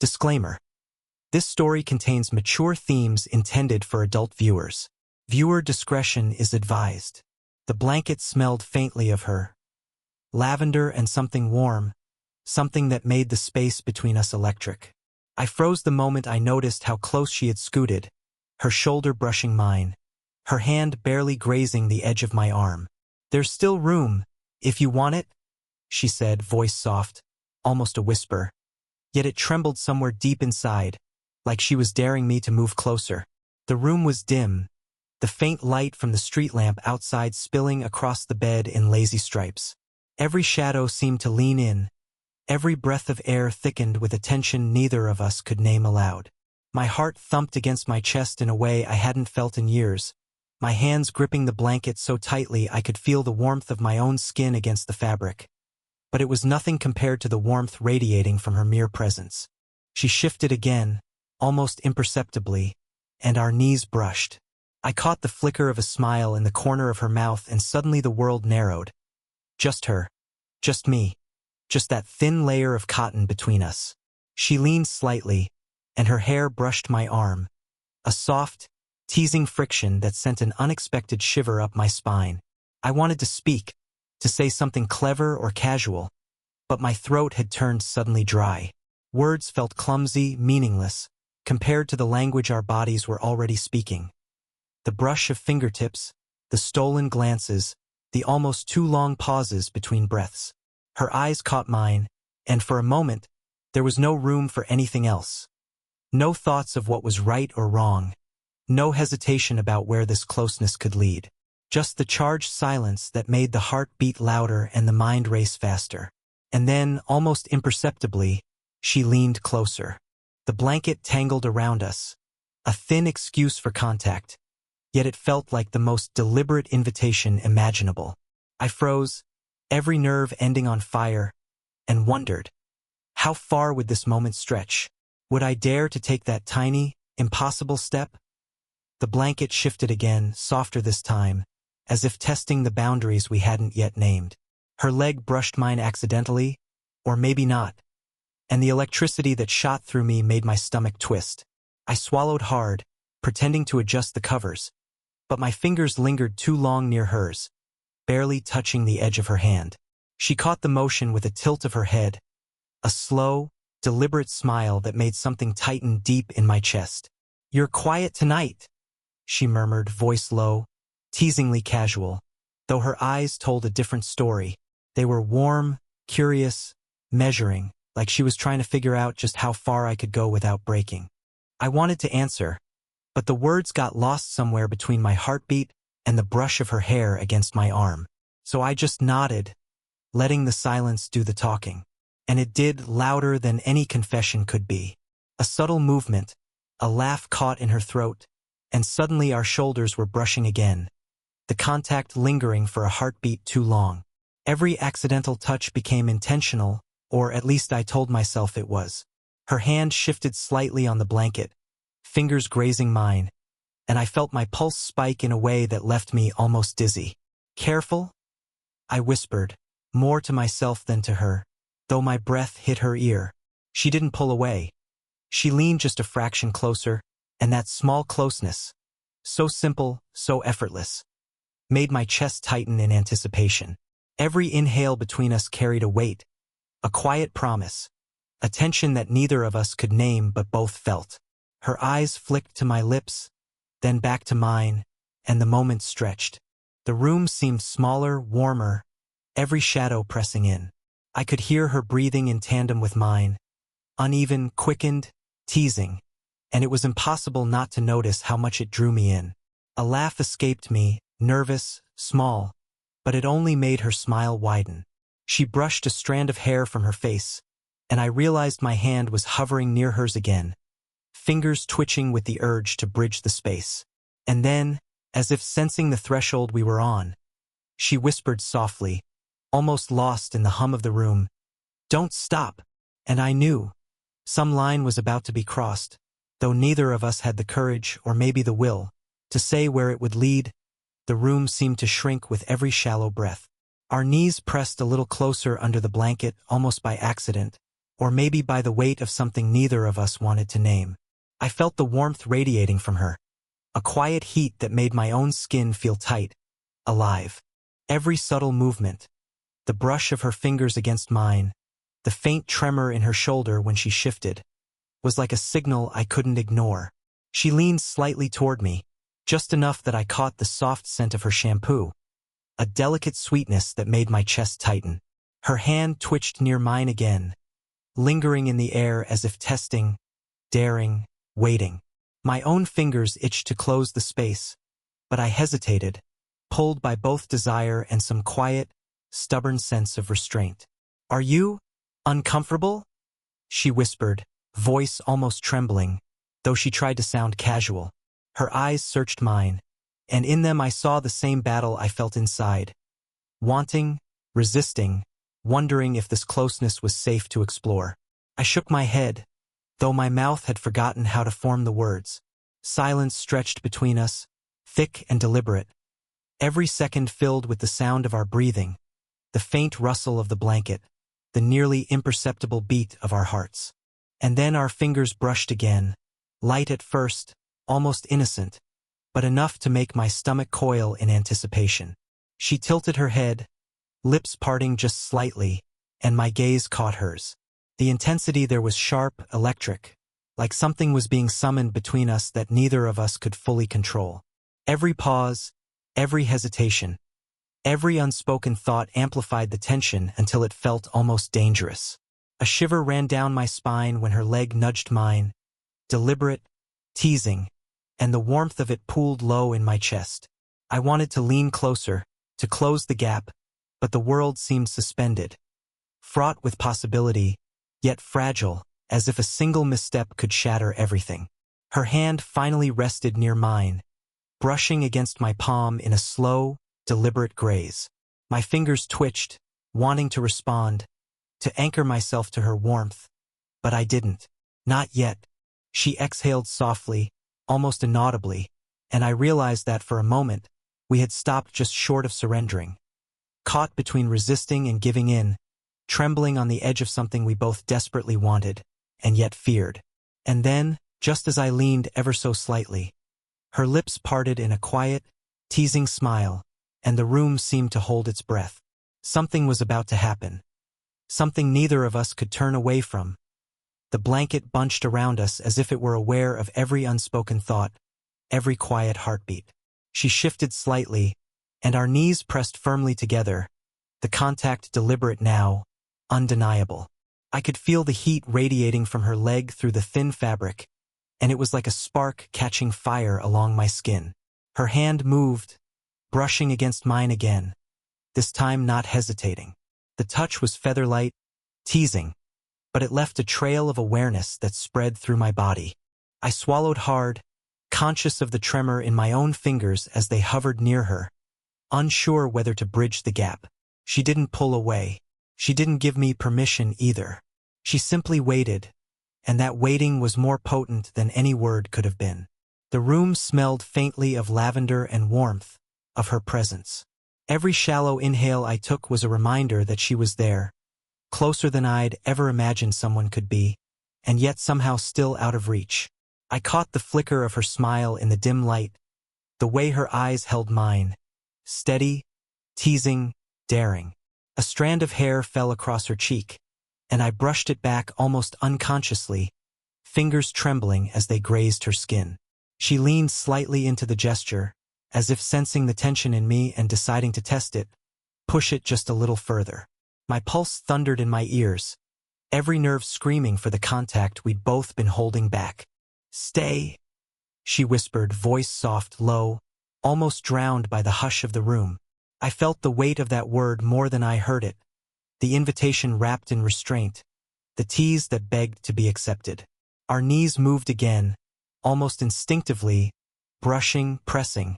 Disclaimer. This story contains mature themes intended for adult viewers. Viewer discretion is advised. The blanket smelled faintly of her. Lavender and something warm, something that made the space between us electric. I froze the moment I noticed how close she had scooted, her shoulder brushing mine, her hand barely grazing the edge of my arm. "There's still room, if you want it," she said, voice soft, almost a whisper. Yet it trembled somewhere deep inside, like she was daring me to move closer. The room was dim, the faint light from the street lamp outside spilling across the bed in lazy stripes. Every shadow seemed to lean in, every breath of air thickened with a tension neither of us could name aloud. My heart thumped against my chest in a way I hadn't felt in years, my hands gripping the blanket so tightly I could feel the warmth of my own skin against the fabric. But it was nothing compared to the warmth radiating from her mere presence. She shifted again, almost imperceptibly, and our knees brushed. I caught the flicker of a smile in the corner of her mouth, and suddenly the world narrowed. Just her. Just me. Just that thin layer of cotton between us. She leaned slightly, and her hair brushed my arm. A soft, teasing friction that sent an unexpected shiver up my spine. I wanted to speak, to say something clever or casual, but my throat had turned suddenly dry. Words felt clumsy, meaningless, compared to the language our bodies were already speaking. The brush of fingertips, the stolen glances, the almost too long pauses between breaths. Her eyes caught mine, and for a moment, there was no room for anything else. No thoughts of what was right or wrong. No hesitation about where this closeness could lead. Just the charged silence that made the heart beat louder and the mind race faster. And then, almost imperceptibly, she leaned closer. The blanket tangled around us, a thin excuse for contact, yet it felt like the most deliberate invitation imaginable. I froze, every nerve ending on fire, and wondered, how far would this moment stretch? Would I dare to take that tiny, impossible step? The blanket shifted again, softer this time, as if testing the boundaries we hadn't yet named. Her leg brushed mine accidentally, or maybe not, and the electricity that shot through me made my stomach twist. I swallowed hard, pretending to adjust the covers, but my fingers lingered too long near hers, barely touching the edge of her hand. She caught the motion with a tilt of her head, a slow, deliberate smile that made something tighten deep in my chest. "You're quiet tonight," she murmured, voice low, teasingly casual, though her eyes told a different story. They were warm, curious, measuring, like she was trying to figure out just how far I could go without breaking. I wanted to answer, but the words got lost somewhere between my heartbeat and the brush of her hair against my arm. So I just nodded, letting the silence do the talking. And it did louder than any confession could be. A subtle movement, a laugh caught in her throat, and suddenly our shoulders were brushing again, the contact lingering for a heartbeat too long. Every accidental touch became intentional, or at least I told myself it was. Her hand shifted slightly on the blanket, fingers grazing mine, and I felt my pulse spike in a way that left me almost dizzy. "Careful?" I whispered, more to myself than to her, though my breath hit her ear. She didn't pull away. She leaned just a fraction closer, and that small closeness, so simple, so effortless, made my chest tighten in anticipation. Every inhale between us carried a weight, a quiet promise, a tension that neither of us could name but both felt. Her eyes flicked to my lips, then back to mine, and the moment stretched. The room seemed smaller, warmer, every shadow pressing in. I could hear her breathing in tandem with mine, uneven, quickened, teasing, and it was impossible not to notice how much it drew me in. A laugh escaped me, nervous, small, but it only made her smile widen. She brushed a strand of hair from her face, and I realized my hand was hovering near hers again, fingers twitching with the urge to bridge the space. And then, as if sensing the threshold we were on, she whispered softly, almost lost in the hum of the room, "Don't stop." And I knew some line was about to be crossed, though neither of us had the courage, or maybe the will, to say where it would lead. The room seemed to shrink with every shallow breath. Our knees pressed a little closer under the blanket, almost by accident, or maybe by the weight of something neither of us wanted to name. I felt the warmth radiating from her, a quiet heat that made my own skin feel tight, alive. Every subtle movement, the brush of her fingers against mine, the faint tremor in her shoulder when she shifted, was like a signal I couldn't ignore. She leaned slightly toward me, just enough that I caught the soft scent of her shampoo, a delicate sweetness that made my chest tighten. Her hand twitched near mine again, lingering in the air as if testing, daring, waiting. My own fingers itched to close the space, but I hesitated, pulled by both desire and some quiet, stubborn sense of restraint. "Are you uncomfortable?" she whispered, voice almost trembling, though she tried to sound casual. Her eyes searched mine, and in them I saw the same battle I felt inside. Wanting, resisting, wondering if this closeness was safe to explore. I shook my head, though my mouth had forgotten how to form the words. Silence stretched between us, thick and deliberate, every second filled with the sound of our breathing, the faint rustle of the blanket, the nearly imperceptible beat of our hearts. And then our fingers brushed again, light at first, almost innocent, but enough to make my stomach coil in anticipation. She tilted her head, lips parting just slightly, and my gaze caught hers. The intensity there was sharp, electric, like something was being summoned between us that neither of us could fully control. Every pause, every hesitation, every unspoken thought amplified the tension until it felt almost dangerous. A shiver ran down my spine when her leg nudged mine, deliberate, teasing, and the warmth of it pooled low in my chest. I wanted to lean closer, to close the gap, but the world seemed suspended, fraught with possibility, yet fragile, as if a single misstep could shatter everything. Her hand finally rested near mine, brushing against my palm in a slow, deliberate graze. My fingers twitched, wanting to respond, to anchor myself to her warmth, but I didn't. Not yet. She exhaled softly, almost inaudibly, and I realized that for a moment, we had stopped just short of surrendering. Caught between resisting and giving in, trembling on the edge of something we both desperately wanted, and yet feared. And then, just as I leaned ever so slightly, her lips parted in a quiet, teasing smile, and the room seemed to hold its breath. Something was about to happen. Something neither of us could turn away from. The blanket bunched around us as if it were aware of every unspoken thought, every quiet heartbeat. She shifted slightly, and our knees pressed firmly together, the contact deliberate now, undeniable. I could feel the heat radiating from her leg through the thin fabric, and it was like a spark catching fire along my skin. Her hand moved, brushing against mine again, this time not hesitating. The touch was feather-light, teasing, but it left a trail of awareness that spread through my body. I swallowed hard, conscious of the tremor in my own fingers as they hovered near her, unsure whether to bridge the gap. She didn't pull away. She didn't give me permission either. She simply waited, and that waiting was more potent than any word could have been. The room smelled faintly of lavender and warmth, of her presence. Every shallow inhale I took was a reminder that she was there, closer than I'd ever imagined someone could be, and yet somehow still out of reach. I caught the flicker of her smile in the dim light, the way her eyes held mine, steady, teasing, daring. A strand of hair fell across her cheek, and I brushed it back almost unconsciously, fingers trembling as they grazed her skin. She leaned slightly into the gesture, as if sensing the tension in me and deciding to test it, push it just a little further. My pulse thundered in my ears, every nerve screaming for the contact we'd both been holding back. "Stay," she whispered, voice soft, low, almost drowned by the hush of the room. I felt the weight of that word more than I heard it, the invitation wrapped in restraint, the tease that begged to be accepted. Our knees moved again, almost instinctively, brushing, pressing,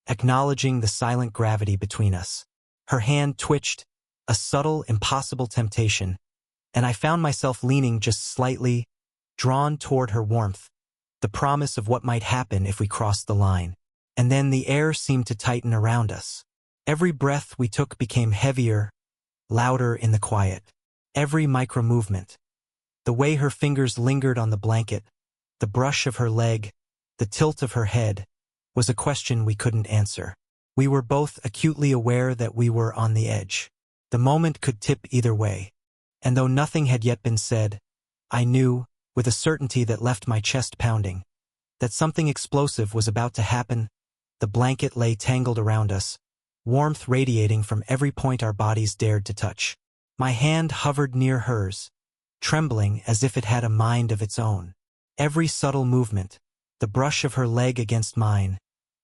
acknowledging the silent gravity between us. Her hand twitched, a subtle, impossible temptation, and I found myself leaning just slightly, drawn toward her warmth, the promise of what might happen if we crossed the line. And then the air seemed to tighten around us. Every breath we took became heavier, louder in the quiet. Every micro-movement, The way her fingers lingered on the blanket, the brush of her leg, the tilt of her head, was a question we couldn't answer. We were both acutely aware that we were on the edge. The moment could tip either way. And though nothing had yet been said, I knew, with a certainty that left my chest pounding, that something explosive was about to happen. The blanket lay tangled around us, warmth radiating from every point our bodies dared to touch. My hand hovered near hers, trembling as if it had a mind of its own. Every subtle movement, the brush of her leg against mine,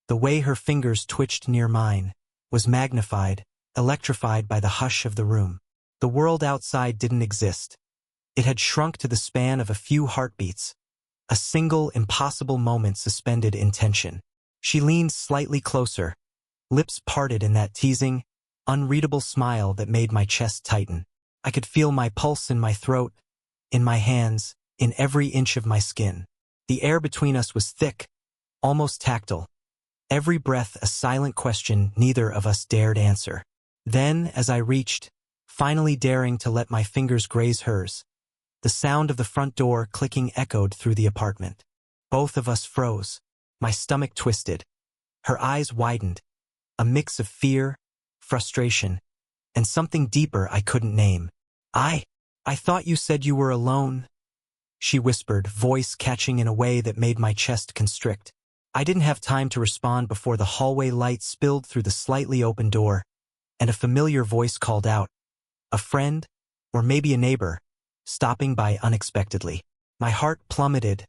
the way her fingers twitched near mine, was magnified, electrified by the hush of the room. The world outside didn't exist. It had shrunk to the span of a few heartbeats, a single impossible moment suspended in tension. She leaned slightly closer, lips parted in that teasing, unreadable smile that made my chest tighten. I could feel my pulse in my throat, in my hands, in every inch of my skin. The air between us was thick, almost tactile. Every breath a silent question neither of us dared answer. Then, as I reached, finally daring to let my fingers graze hers, the sound of the front door clicking echoed through the apartment. Both of us froze. My stomach twisted. Her eyes widened, a mix of fear, frustration, and something deeper I couldn't name. I thought you said you were alone," she whispered, voice catching in a way that made my chest constrict. I didn't have time to respond before the hallway light spilled through the slightly open door, and a familiar voice called out. A friend, or maybe a neighbor, stopping by unexpectedly. My heart plummeted,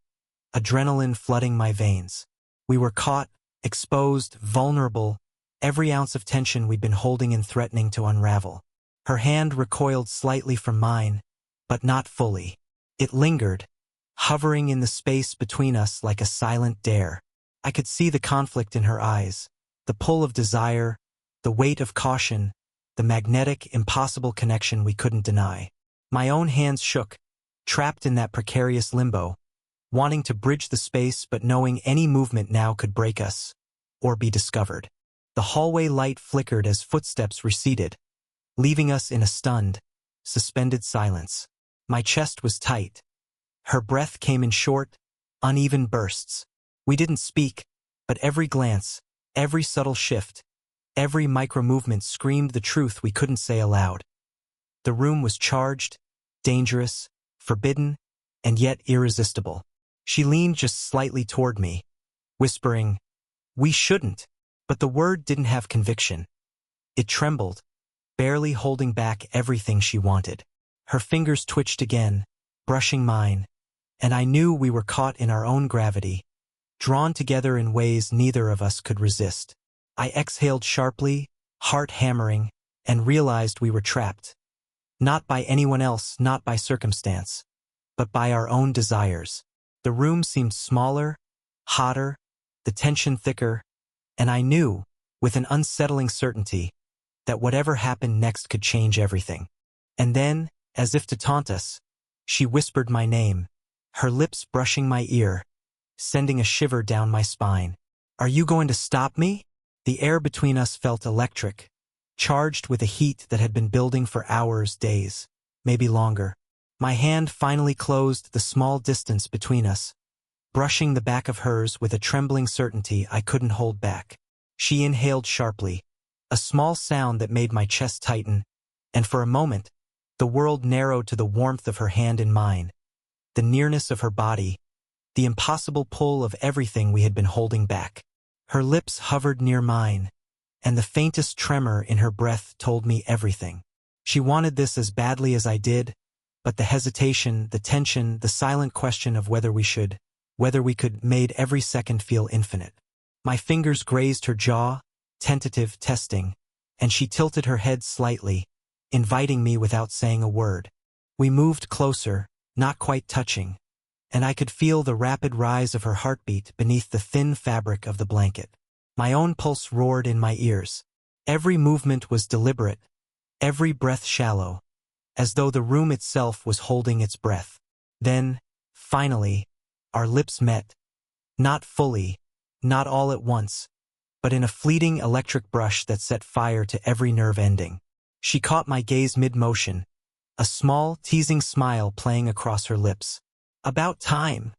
adrenaline flooding my veins. We were caught, exposed, vulnerable, every ounce of tension we'd been holding in threatening to unravel. Her hand recoiled slightly from mine, but not fully. It lingered, hovering in the space between us like a silent dare. I could see the conflict in her eyes, the pull of desire, the weight of caution, the magnetic, impossible connection we couldn't deny. My own hands shook, trapped in that precarious limbo, wanting to bridge the space but knowing any movement now could break us, or be discovered. The hallway light flickered as footsteps receded, leaving us in a stunned, suspended silence. My chest was tight. Her breath came in short, uneven bursts. We didn't speak, but every glance, every subtle shift, every micro-movement screamed the truth we couldn't say aloud. The room was charged, dangerous, forbidden, and yet irresistible. She leaned just slightly toward me, whispering, "We shouldn't," but the word didn't have conviction. It trembled, barely holding back everything she wanted. Her fingers twitched again, brushing mine, and I knew we were caught in our own gravity, drawn together in ways neither of us could resist. I exhaled sharply, heart hammering, and realized we were trapped. Not by anyone else, not by circumstance, but by our own desires. The room seemed smaller, hotter, the tension thicker, and I knew, with an unsettling certainty, that whatever happened next could change everything. And then, as if to taunt us, she whispered my name, her lips brushing my ear, sending a shiver down my spine. "Are you going to stop me?" The air between us felt electric, charged with a heat that had been building for hours, days, maybe longer. My hand finally closed the small distance between us, brushing the back of hers with a trembling certainty I couldn't hold back. She inhaled sharply, a small sound that made my chest tighten, and for a moment, the world narrowed to the warmth of her hand in mine, the nearness of her body, the impossible pull of everything we had been holding back. Her lips hovered near mine, and the faintest tremor in her breath told me everything. She wanted this as badly as I did, but the hesitation, the tension, the silent question of whether we could, made every second feel infinite. My fingers grazed her jaw, tentative, testing, and she tilted her head slightly, inviting me without saying a word. We moved closer, not quite touching, and I could feel the rapid rise of her heartbeat beneath the thin fabric of the blanket. My own pulse roared in my ears. Every movement was deliberate, every breath shallow, as though the room itself was holding its breath. Then, finally, our lips met. Not fully, not all at once, but in a fleeting electric brush that set fire to every nerve ending. She caught my gaze mid-motion, a small, teasing smile playing across her lips. "About time,"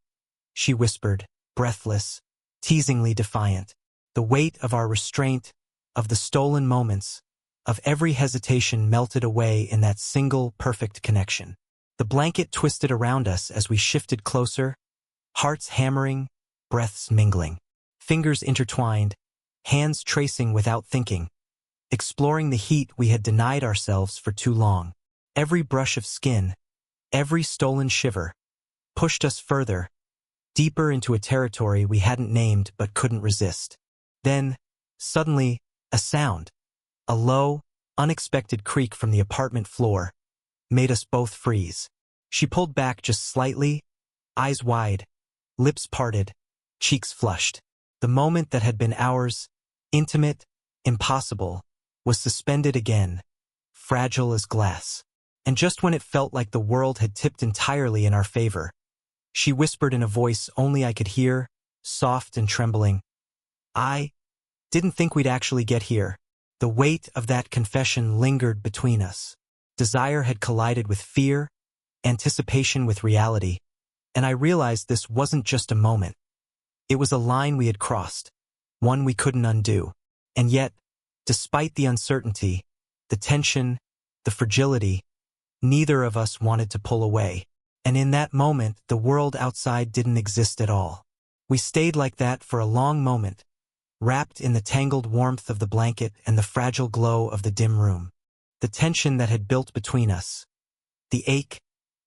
she whispered, breathless, teasingly defiant. The weight of our restraint, of the stolen moments, of every hesitation melted away in that single, perfect connection. The blanket twisted around us as we shifted closer, hearts hammering, breaths mingling. Fingers intertwined, hands tracing without thinking, exploring the heat we had denied ourselves for too long. Every brush of skin, every stolen shiver, pushed us further, deeper into a territory we hadn't named but couldn't resist. Then, suddenly, a sound, a low, unexpected creak from the apartment floor, made us both freeze. She pulled back just slightly, eyes wide, lips parted, cheeks flushed. The moment that had been ours, intimate, impossible, was suspended again, fragile as glass. And just when it felt like the world had tipped entirely in our favor, she whispered in a voice only I could hear, soft and trembling, "I didn't think we'd actually get here." The weight of that confession lingered between us. Desire had collided with fear, anticipation with reality, and I realized this wasn't just a moment. It was a line we had crossed, one we couldn't undo. And yet, despite the uncertainty, the tension, the fragility, neither of us wanted to pull away. And in that moment, the world outside didn't exist at all. We stayed like that for a long moment, wrapped in the tangled warmth of the blanket and the fragile glow of the dim room. The tension that had built between us, the ache,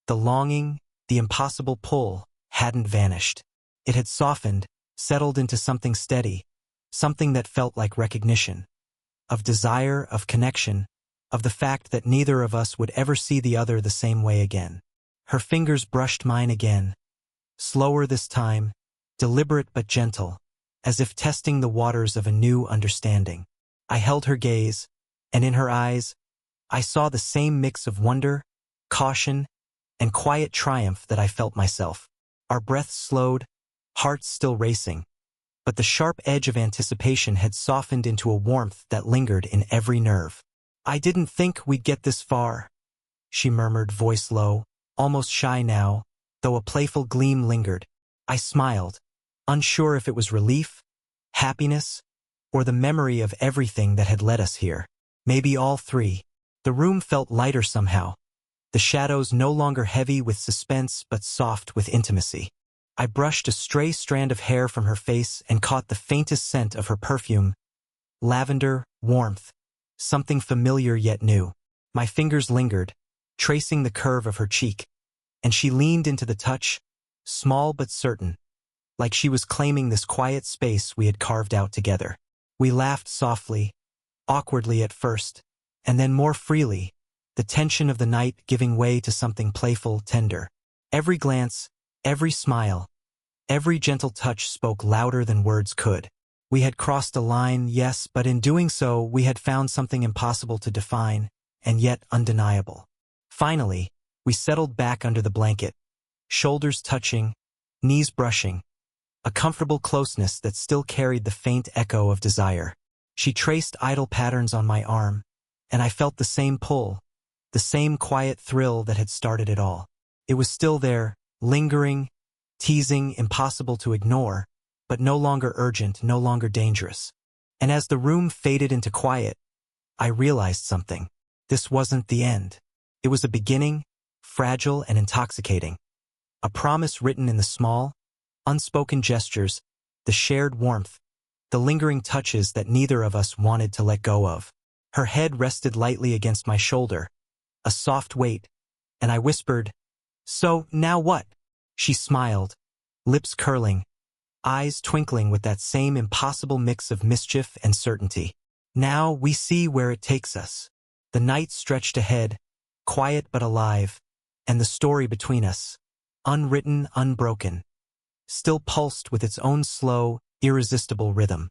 the longing, the impossible pull, hadn't vanished. It had softened, settled into something steady, something that felt like recognition, of desire, of connection, of the fact that neither of us would ever see the other the same way again. Her fingers brushed mine again, slower this time, deliberate but gentle, as if testing the waters of a new understanding. I held her gaze, and in her eyes, I saw the same mix of wonder, caution, and quiet triumph that I felt myself. Our breaths slowed, hearts still racing, but the sharp edge of anticipation had softened into a warmth that lingered in every nerve. "I didn't think we'd get this far," she murmured, voice low, almost shy now, though a playful gleam lingered. I smiled, unsure if it was relief, happiness, or the memory of everything that had led us here. Maybe all three. The room felt lighter somehow, the shadows no longer heavy with suspense but soft with intimacy. I brushed a stray strand of hair from her face and caught the faintest scent of her perfume. Lavender, warmth, something familiar yet new. My fingers lingered, tracing the curve of her cheek, and she leaned into the touch, small but certain, like she was claiming this quiet space we had carved out together. We laughed softly, awkwardly at first, and then more freely, the tension of the night giving way to something playful, tender. Every glance, every smile, every gentle touch spoke louder than words could. We had crossed a line, yes, but in doing so, we had found something impossible to define, and yet undeniable. Finally, we settled back under the blanket, shoulders touching, knees brushing, a comfortable closeness that still carried the faint echo of desire. She traced idle patterns on my arm, and I felt the same pull, the same quiet thrill that had started it all. It was still there, lingering, teasing, impossible to ignore, but no longer urgent, no longer dangerous. And as the room faded into quiet, I realized something. This wasn't the end. It was a beginning, fragile and intoxicating. A promise written in the small, unspoken gestures, the shared warmth, the lingering touches that neither of us wanted to let go of. Her head rested lightly against my shoulder, a soft weight, and I whispered, "So, now what?" She smiled, lips curling, eyes twinkling with that same impossible mix of mischief and certainty. "Now we see where it takes us." The night stretched ahead, quiet but alive, and the story between us, unwritten, unbroken, still pulsed with its own slow, irresistible rhythm.